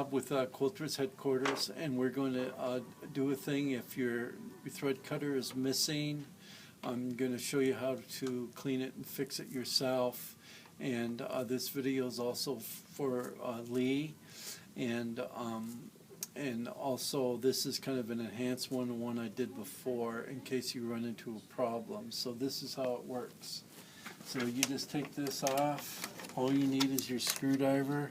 Bob with Quilters Headquarters, and we're going to do a thing. If your thread cutter is missing, I'm going to show you how to clean it and fix it yourself. And this video is also for Lee, and also this is kind of an enhanced one I did before in case you run into a problem. So this is how it works. So you just take this off. All you need is your screwdriver,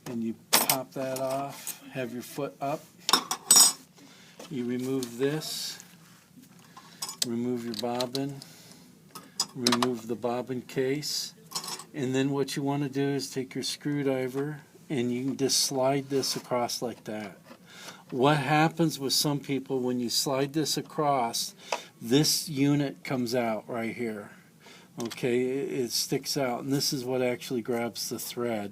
and you pop that off. Have your foot up. You remove this. Remove your bobbin. Remove the bobbin case. And then what you want to do is take your screwdriver and you can just slide this across like that. What happens with some people when you slide this across, this unit comes out right here. Okay, it sticks out, and this is what actually grabs the thread.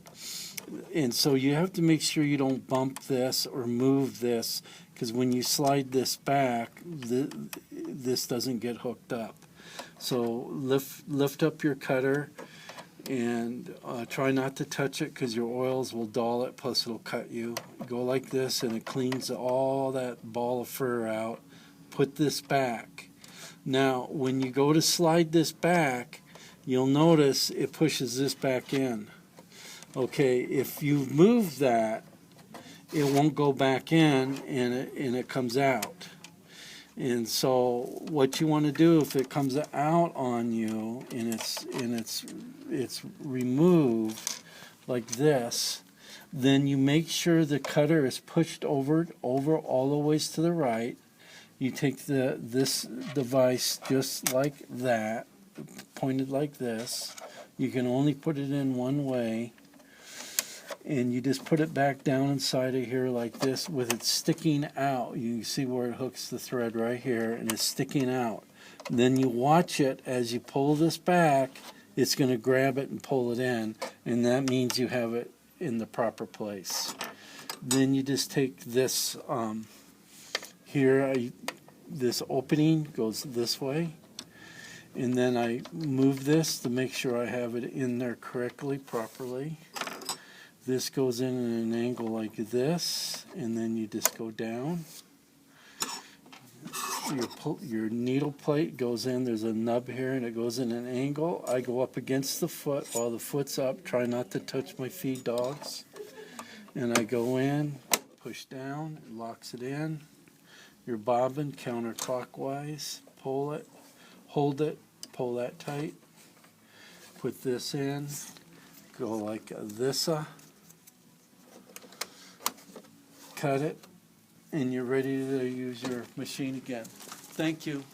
And so you have to make sure you don't bump this or move this, because when you slide this back, this doesn't get hooked up. So lift up your cutter and try not to touch it, because your oils will dull it, plus it'll cut you. Go like this and it cleans all that ball of fur out. Put this back. Now when you go to slide this back, you'll notice it pushes this back in. Okay, if you move that, it won't go back in, and it comes out. And so what you want to do, if it comes out on you and it's removed like this, then you make sure the cutter is pushed over all the ways to the right. You take this device just like that, pointed like this. You can only put it in one way, and you just put it back down inside of here like this with it sticking out. You can see where it hooks the thread right here, and it's sticking out. Then you watch it as you pull this back. It's going to grab it and pull it in, and that means you have it in the proper place. Then you just take this this opening goes this way, and then I move this to make sure I have it in there correctly, properly. This goes in at an angle like this, and then you just go down. Your needle plate goes in. There's a nub here, and it goes in an angle. I go up against the foot while the foot's up. Try not to touch my feed dogs. And I go in, push down, it locks it in. Your bobbin counterclockwise, pull it, hold it, pull that tight. Put this in, go like this, cut it, and you're ready to use your machine again. Thank you.